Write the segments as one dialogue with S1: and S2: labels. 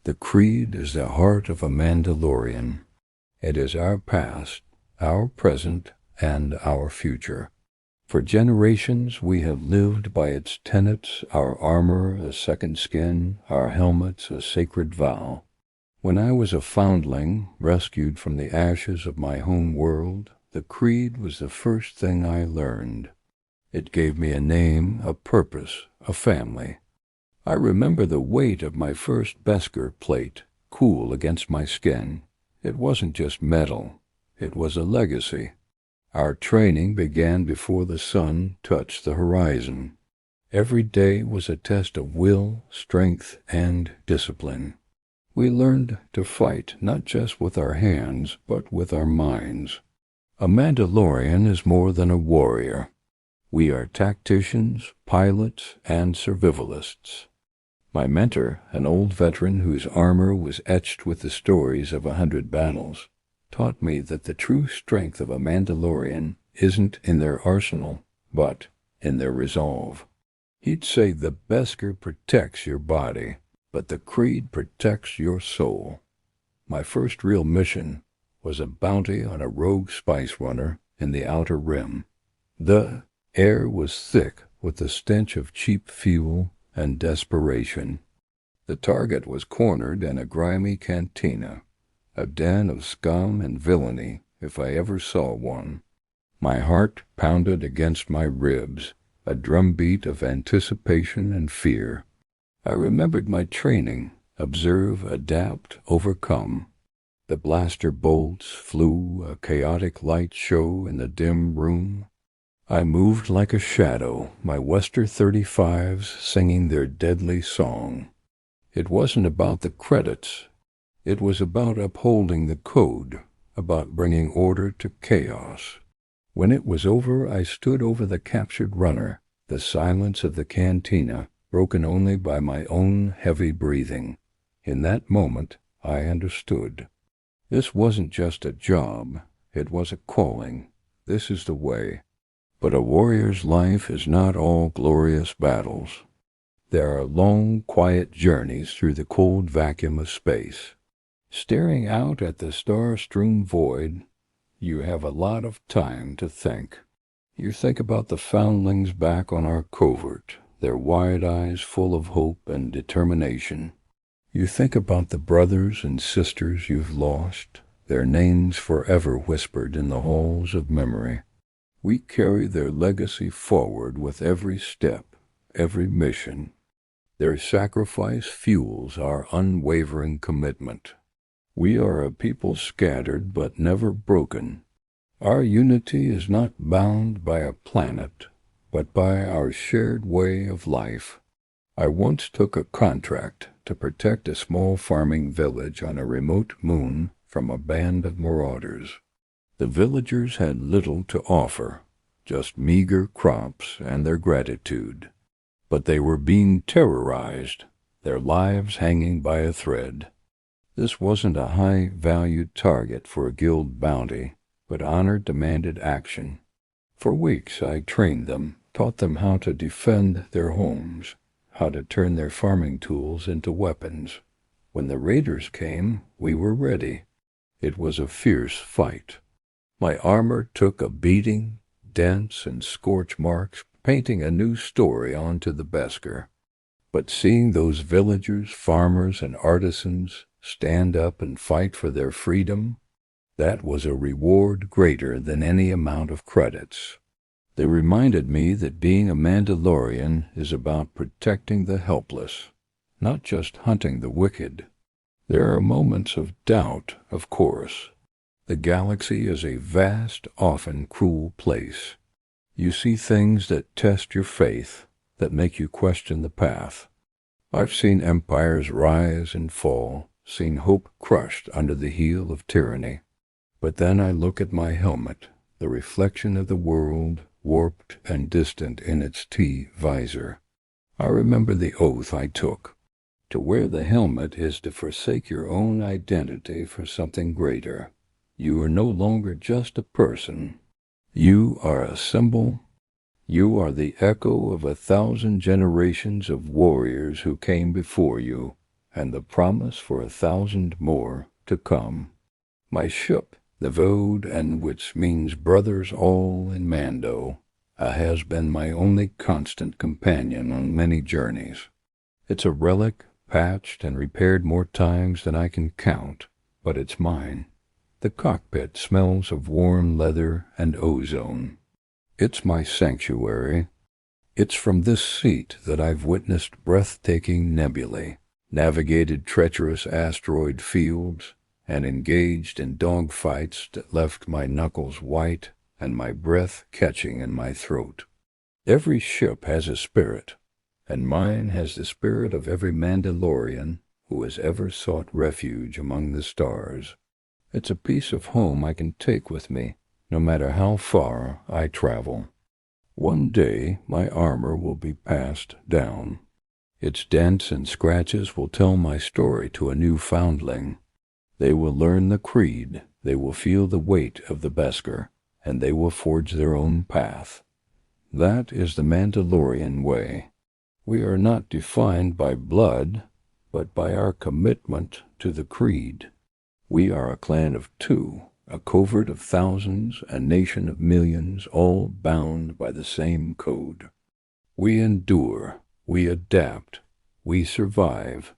S1: The creed is the heart of a Mandalorian. It is our past, our present, and our future. For generations we have lived by its tenets, our armor a second skin, our helmets a sacred vow. When I was a foundling, rescued from the ashes of my home world, the creed was the first thing I learned. It gave me a name, a purpose, a family. I remember the weight of my first Beskar plate, cool against my skin. It wasn't just metal, it was a legacy. Our training began before the sun touched the horizon. Every day was a test of will, strength, and discipline. We learned to fight not just with our hands, but with our minds. A Mandalorian is more than a warrior. We are tacticians, pilots, and survivalists. My mentor, an old veteran whose armor was etched with the stories of 100 battles, taught me that the true strength of a Mandalorian isn't in their arsenal, but in their resolve. He'd say the Beskar protects your body, but the creed protects your soul. My first real mission was a bounty on a rogue spice runner in the Outer Rim. The air was thick with the stench of cheap fuel and desperation. The target was cornered in a grimy cantina, a den of scum and villainy if I ever saw one. My heart pounded against my ribs, a drumbeat of anticipation and fear. I remembered my training: observe, adapt, overcome. The blaster bolts flew, a chaotic light show in the dim room. I moved like a shadow, my Wester 35s singing their deadly song. It wasn't about the credits. It was about upholding the code, about bringing order to chaos. When it was over, I stood over the captured runner, the silence of the cantina broken only by my own heavy breathing. In that moment, I understood. This wasn't just a job, it was a calling. This is the way. But a warrior's life is not all glorious battles. There are long, quiet journeys through the cold vacuum of space. Staring out at the star-strewn void, you have a lot of time to think. You think about the foundlings back on our covert, their wide eyes full of hope and determination. You think about the brothers and sisters you've lost, their names forever whispered in the halls of memory. We carry their legacy forward with every step, every mission. Their sacrifice fuels our unwavering commitment. We are a people scattered but never broken. Our unity is not bound by a planet, but by our shared way of life. I once took a contract to protect a small farming village on a remote moon from a band of marauders. The villagers had little to offer, just meager crops and their gratitude. But they were being terrorized, their lives hanging by a thread. This wasn't a high-valued target for a guild bounty, but honor demanded action. For weeks I trained them, taught them how to defend their homes, how to turn their farming tools into weapons. When the raiders came, we were ready. It was a fierce fight. My armor took a beating, dents and scorch marks, painting a new story onto the Beskar. But seeing those villagers, farmers, and artisans stand up and fight for their freedom, that was a reward greater than any amount of credits. They reminded me that being a Mandalorian is about protecting the helpless, not just hunting the wicked. There are moments of doubt, of course. The galaxy is a vast, often cruel place. You see things that test your faith, that make you question the path. I've seen empires rise and fall, seen hope crushed under the heel of tyranny. But then I look at my helmet, the reflection of the world, warped and distant in its T-visor. I remember the oath I took. To wear the helmet is to forsake your own identity for something greater. You are no longer just a person. You are a symbol. You are the echo of 1,000 generations of warriors who came before you, and the promise for 1,000 more to come. My ship, the Vode, and which means brothers all in Mando, has been my only constant companion on many journeys. It's a relic, patched and repaired more times than I can count, but it's mine. The cockpit smells of warm leather and ozone. It's my sanctuary. It's from this seat that I've witnessed breathtaking nebulae, navigated treacherous asteroid fields, and engaged in dogfights that left my knuckles white and my breath catching in my throat. Every ship has a spirit, and mine has the spirit of every Mandalorian who has ever sought refuge among the stars. It's a piece of home I can take with me, no matter how far I travel. One day my armor will be passed down. Its dents and scratches will tell my story to a new foundling. They will learn the creed, they will feel the weight of the Beskar, and they will forge their own path. That is the Mandalorian way. We are not defined by blood, but by our commitment to the creed. We are a clan of two, a covert of thousands, a nation of millions, all bound by the same code. We endure, we adapt, we survive,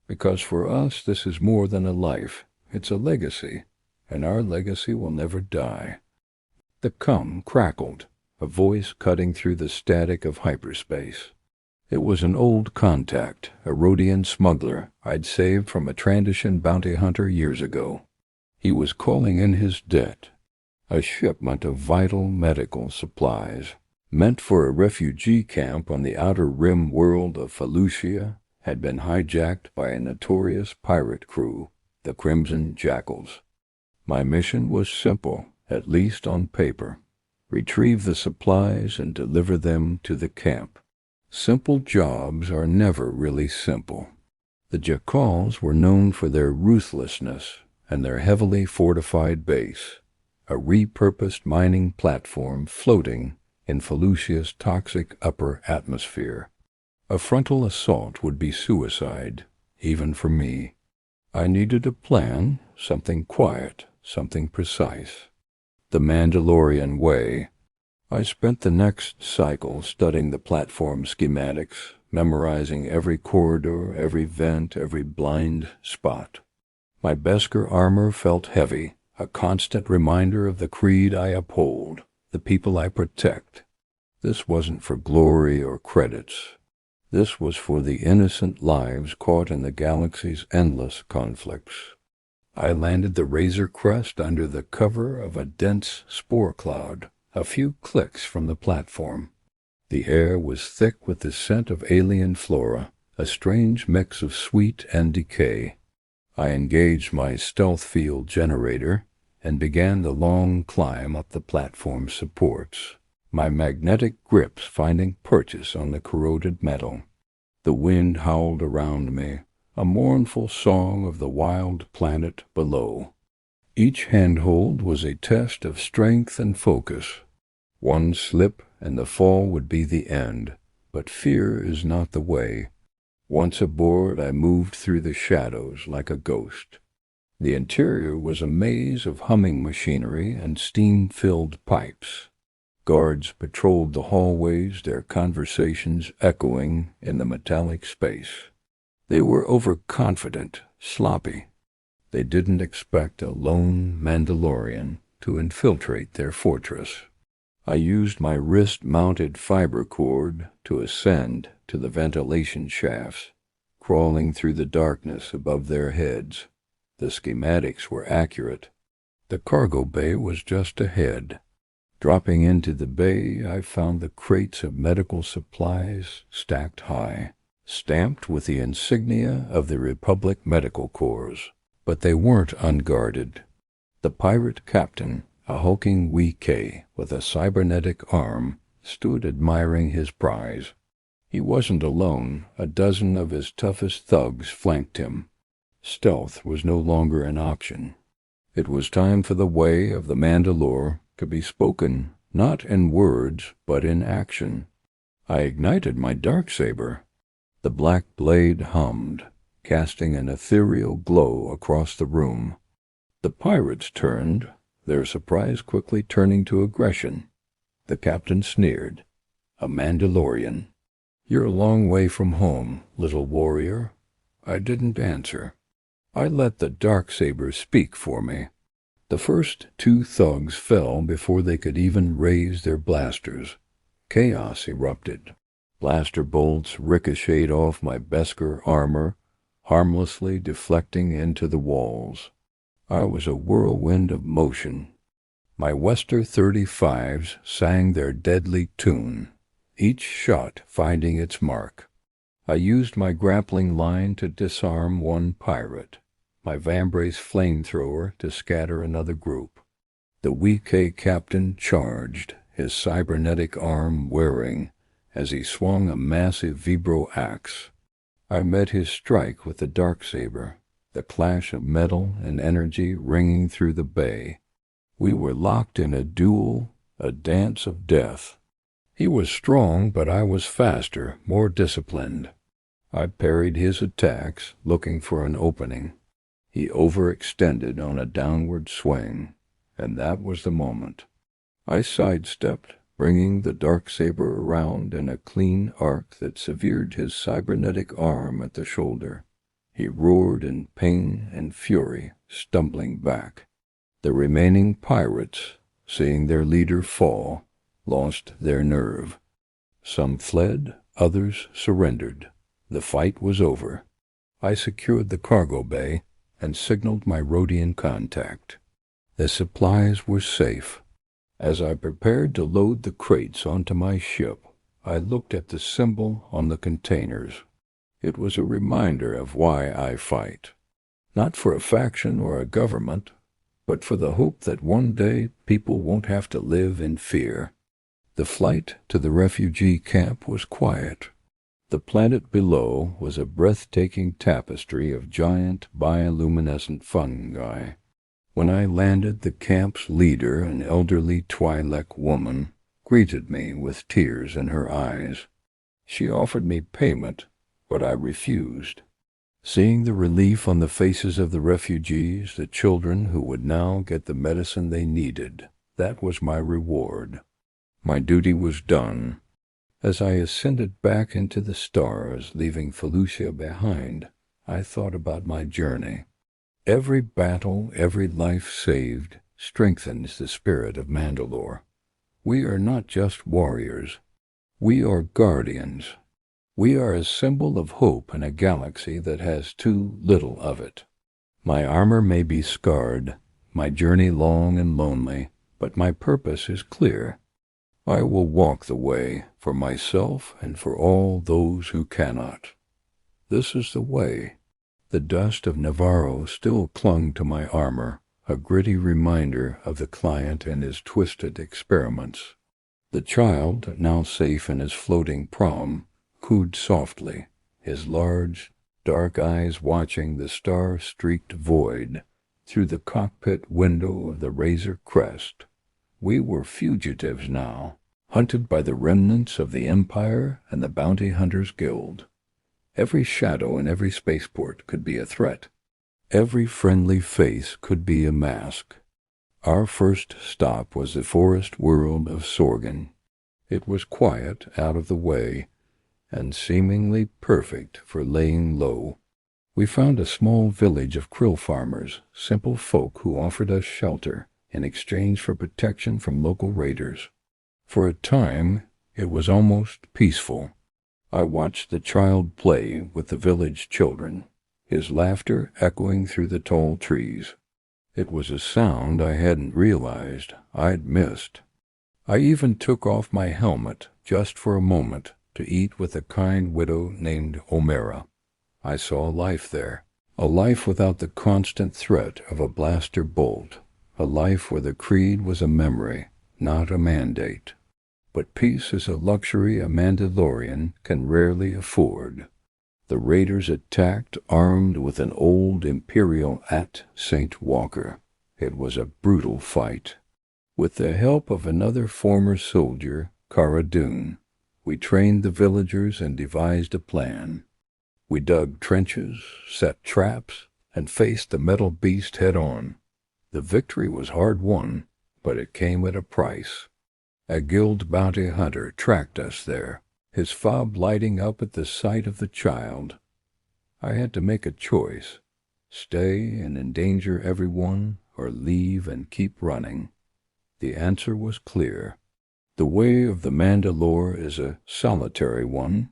S1: because for us this is more than a life, it's a legacy, and our legacy will never die. The cum crackled, a voice cutting through the static of hyperspace. It was an old contact, a Rhodian smuggler I'd saved from a Trandoshan bounty hunter years ago. He was calling in his debt, a shipment of vital medical supplies, meant for a refugee camp on the outer rim world of Felucia, had been hijacked by a notorious pirate crew, the Crimson Jackals. My mission was simple, at least on paper. Retrieve the supplies and deliver them to the camp. Simple jobs are never really simple. The Jackals were known for their ruthlessness and their heavily fortified base, a repurposed mining platform floating in Felucia's toxic upper atmosphere. A frontal assault would be suicide, even for me. I needed a plan, something quiet, something precise. The Mandalorian way. I spent the next cycle studying the platform schematics, memorizing every corridor, every vent, every blind spot. My Beskar armor felt heavy, a constant reminder of the creed I uphold, the people I protect. This wasn't for glory or credits. This was for the innocent lives caught in the galaxy's endless conflicts. I landed the Razor Crest under the cover of a dense spore cloud, a few clicks from the platform. The air was thick with the scent of alien flora, a strange mix of sweet and decay. I engaged my stealth field generator and began the long climb up the platform's supports, my magnetic grips finding purchase on the corroded metal. The wind howled around me, a mournful song of the wild planet below. Each handhold was a test of strength and focus. One slip and the fall would be the end, but fear is not the way. Once aboard, I moved through the shadows like a ghost. The interior was a maze of humming machinery and steam-filled pipes. Guards patrolled the hallways, their conversations echoing in the metallic space. They were overconfident, sloppy. They didn't expect a lone Mandalorian to infiltrate their fortress. I used my wrist-mounted fiber cord to ascend to the ventilation shafts, crawling through the darkness above their heads. The schematics were accurate. The cargo bay was just ahead. Dropping into the bay, I found the crates of medical supplies stacked high, stamped with the insignia of the Republic Medical Corps. But they weren't unguarded. The pirate captain, a hulking Wee-Kay with a cybernetic arm, stood admiring his prize. He wasn't alone. A dozen of his toughest thugs flanked him. Stealth was no longer an option. It was time for the way of the Mandalore to be spoken, not in words, but in action. I ignited my darksaber. The black blade hummed, casting an ethereal glow across the room. The pirates turned, their surprise quickly turning to aggression. The captain sneered. "A Mandalorian. You're a long way from home, little warrior." I didn't answer. I let the Darksaber speak for me. The first 2 thugs fell before they could even raise their blasters. Chaos erupted. Blaster bolts ricocheted off my Beskar armor, harmlessly deflecting into the walls. I was a whirlwind of motion. My Wester 35s sang their deadly tune, each shot finding its mark. I used my grappling line to disarm one pirate, my Vambrace flamethrower to scatter another group. The Weekay captain charged, his cybernetic arm whirring, as he swung a massive vibro axe. I met his strike with the Darksaber, the clash of metal and energy ringing through the bay. We were locked in a duel, a dance of death. He was strong, but I was faster, more disciplined. I parried his attacks, looking for an opening. He overextended on a downward swing, and that was the moment. I sidestepped, bringing the Darksaber around in a clean arc that severed his cybernetic arm at the shoulder. He roared in pain and fury, stumbling back. The remaining pirates, seeing their leader fall, lost their nerve. Some fled, others surrendered. The fight was over. I secured the cargo bay and signaled my Rhodian contact. The supplies were safe. As I prepared to load the crates onto my ship, I looked at the symbol on the containers. It was a reminder of why I fight. Not for a faction or a government, but for the hope that one day people won't have to live in fear. The flight to the refugee camp was quiet. The planet below was a breathtaking tapestry of giant bioluminescent fungi. When I landed, the camp's leader, an elderly Twi'lek woman, greeted me with tears in her eyes. She offered me payment, but I refused. Seeing the relief on the faces of the refugees, the children who would now get the medicine they needed, that was my reward. My duty was done. As I ascended back into the stars, leaving Felucia behind, I thought about my journey. Every battle, every life saved, strengthens the spirit of Mandalore. We are not just warriors. We are guardians. We are a symbol of hope in a galaxy that has too little of it. My armor may be scarred, my journey long and lonely, but my purpose is clear. I will walk the way for myself and for all those who cannot. This is the way. The dust of Navarro still clung to my armor, a gritty reminder of the client and his twisted experiments. The child, now safe in his floating prom, cooed softly, his large, dark eyes watching the star-streaked void through the cockpit window of the Razor Crest. We were fugitives now, hunted by the remnants of the Empire and the Bounty Hunters Guild. Every shadow in every spaceport could be a threat. Every friendly face could be a mask. Our first stop was the forest world of Sorgan. It was quiet, out of the way, and seemingly perfect for laying low. We found a small village of krill farmers, simple folk who offered us shelter in exchange for protection from local raiders. For a time, it was almost peaceful. I watched the child play with the village children, his laughter echoing through the tall trees. It was a sound I hadn't realized I'd missed. I even took off my helmet just for a moment to eat with a kind widow named Omera. I saw life there, a life without the constant threat of a blaster bolt, a life where the creed was a memory, not a mandate. But peace is a luxury a Mandalorian can rarely afford. The raiders attacked armed with an old Imperial St. Walker. It was a brutal fight. With the help of another former soldier, Cara Dune, we trained the villagers and devised a plan. We dug trenches, set traps, and faced the metal beast head-on. The victory was hard won, but it came at a price. A guild bounty hunter tracked us there, his fob lighting up at the sight of the child. I had to make a choice: stay and endanger everyone, or leave and keep running. The answer was clear. The way of the Mandalore is a solitary one.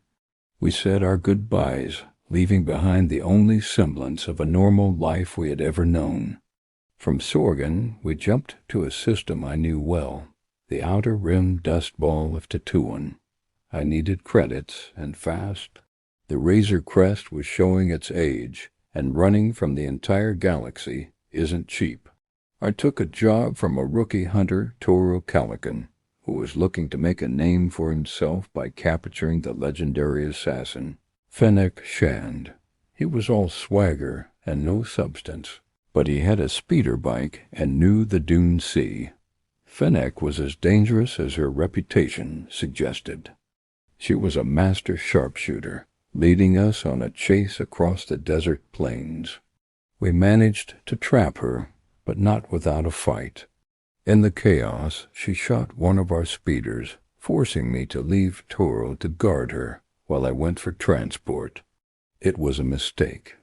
S1: We said our goodbyes, leaving behind the only semblance of a normal life we had ever known. From Sorgan, we jumped to a system I knew well, the Outer Rim Dust Ball of Tatooine. I needed credits, and fast. The Razor Crest was showing its age, and running from the entire galaxy isn't cheap. I took a job from a rookie hunter, Toro Calican, who was looking to make a name for himself by capturing the legendary assassin, Fennec Shand. He was all swagger and no substance, but he had a speeder bike and knew the Dune Sea. Fennec was as dangerous as her reputation suggested. She was a master sharpshooter, leading us on a chase across the desert plains. We managed to trap her, but not without a fight. In the chaos, she shot one of our speeders, forcing me to leave Toro to guard her while I went for transport. It was a mistake.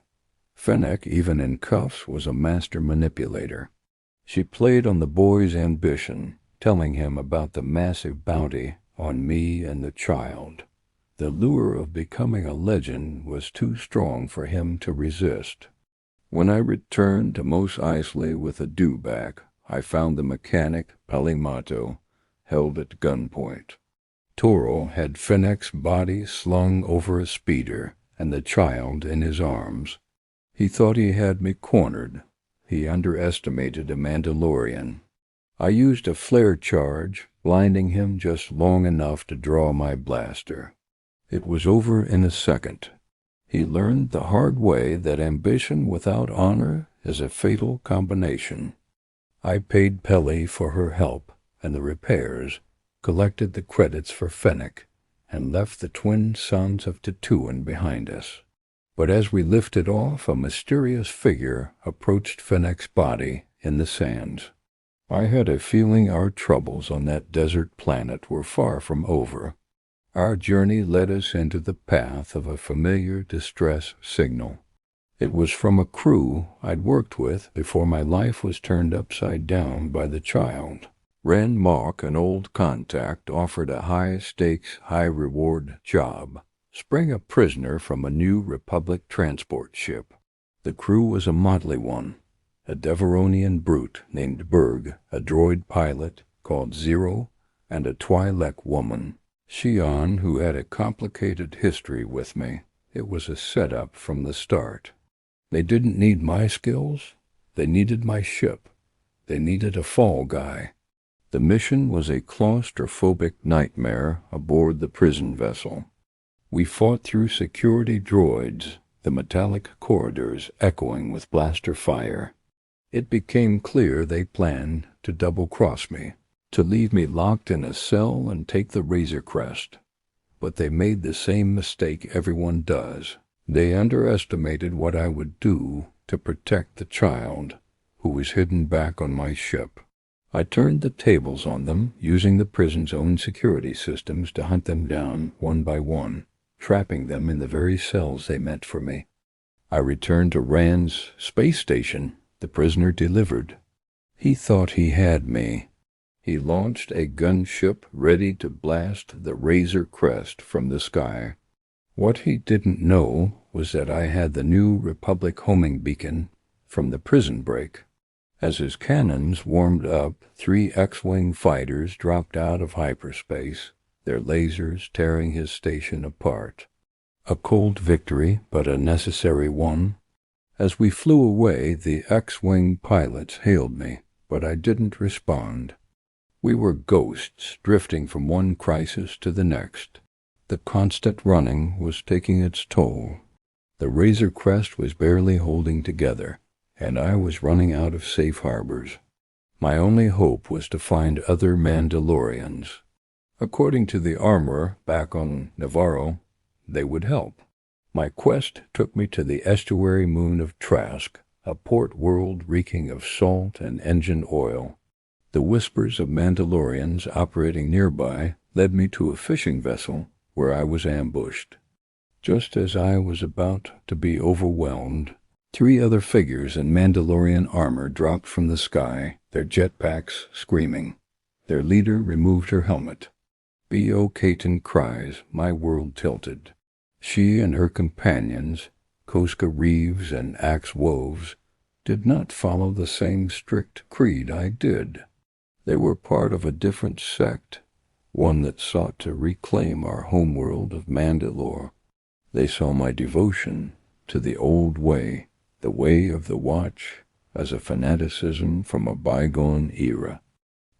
S1: Fennec, even in cuffs, was a master manipulator. She played on the boy's ambition, telling him about the massive bounty on me and the child. The lure of becoming a legend was too strong for him to resist. When I returned to Mos Eisley with a dewback, I found the mechanic, Palimato, held at gunpoint. Toro had Fennec's body slung over a speeder and the child in his arms. He thought he had me cornered. He underestimated a Mandalorian. I used a flare charge, blinding him just long enough to draw my blaster. It was over in a second. He learned the hard way that ambition without honor is a fatal combination. I paid Pelly for her help and the repairs, collected the credits for Fennec, and left the twin sons of Tatooine behind us. But as we lifted off, a mysterious figure approached Fennec's body in the sands. I had a feeling our troubles on that desert planet were far from over. Our journey led us into the path of a familiar distress signal. It was from a crew I'd worked with before my life was turned upside down by the child. Ren Mock, an old contact, offered a high-stakes, high-reward job: spring a prisoner from a new Republic transport ship. The crew was a motley one: a Deveronian brute named Berg, a droid pilot called Zero, and a Twi'lek woman, Xi'an, who had a complicated history with me. It was a setup from the start. They didn't need my skills. They needed my ship. They needed a fall guy. The mission was a claustrophobic nightmare aboard the prison vessel. We fought through security droids, the metallic corridors echoing with blaster fire. It became clear they planned to double-cross me, to leave me locked in a cell and take the Razor Crest. But they made the same mistake everyone does. They underestimated what I would do to protect the child, who was hidden back on my ship. I turned the tables on them, using the prison's own security systems to hunt them down one by one, trapping them in the very cells they meant for me. I returned to Rand's space station. The prisoner delivered. He thought he had me. He launched a gunship ready to blast the Razor Crest from the sky. What he didn't know was that I had the new Republic homing beacon from the prison break. As his cannons warmed up, 3 X-Wing fighters dropped out of hyperspace, their lasers tearing his station apart. A cold victory, but a necessary one. As we flew away, the X-Wing pilots hailed me, but I didn't respond. We were ghosts drifting from one crisis to the next. The constant running was taking its toll. The Razor Crest was barely holding together, and I was running out of safe harbors. My only hope was to find other Mandalorians. According to the armorer back on Navarro, they would help. My quest took me to the estuary moon of Trask, a port world reeking of salt and engine oil. The whispers of Mandalorians operating nearby led me to a fishing vessel where I was ambushed. Just as I was about to be overwhelmed, 3 other figures in Mandalorian armor dropped from the sky, their jetpacks screaming. Their leader removed her helmet. B.O. Caton cries, my world tilted. She and her companions, Koska Reeves and Axe Woves, did not follow the same strict creed I did. They were part of a different sect, one that sought to reclaim our homeworld of Mandalore. They saw my devotion to the old way, the way of the Watch, as a fanaticism from a bygone era.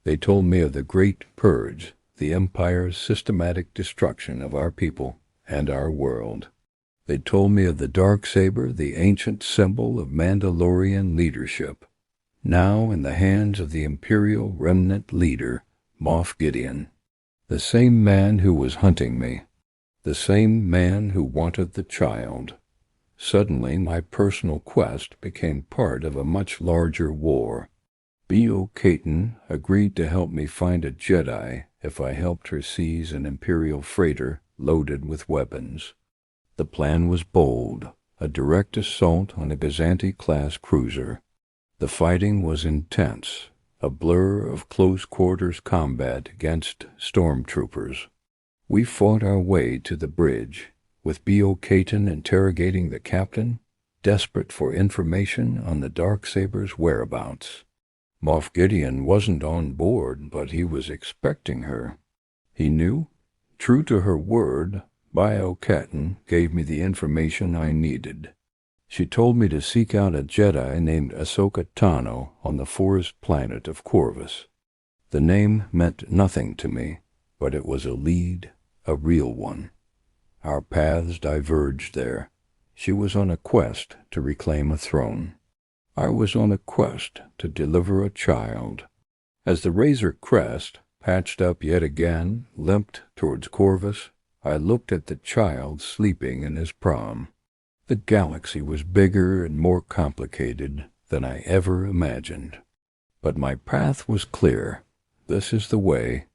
S1: They told me of the Great Purge, the Empire's systematic destruction of our people and our world. They told me of the Darksaber, the ancient symbol of Mandalorian leadership, now in the hands of the Imperial remnant leader, Moff Gideon, the same man who was hunting me, the same man who wanted the child. Suddenly, my personal quest became part of a much larger war. B.O. Caton agreed to help me find a Jedi if I helped her seize an Imperial freighter loaded with weapons. The plan was bold, a direct assault on a Gazanti-class cruiser. The fighting was intense, a blur of close-quarters combat against stormtroopers. We fought our way to the bridge, with B.O. Caton interrogating the captain, desperate for information on the Darksaber's whereabouts. Moff Gideon wasn't on board, but he was expecting her. He knew. True to her word, B.O. Caton gave me the information I needed. She told me to seek out a Jedi named Ahsoka Tano on the forest planet of Corvus. The name meant nothing to me, but it was a lead, a real one. Our paths diverged there. She was on a quest to reclaim a throne. I was on a quest to deliver a child. As the Razor Crest, patched up yet again, limped towards Corvus, I looked at the child sleeping in his prom. The galaxy was bigger and more complicated than I ever imagined. But my path was clear. This is the way,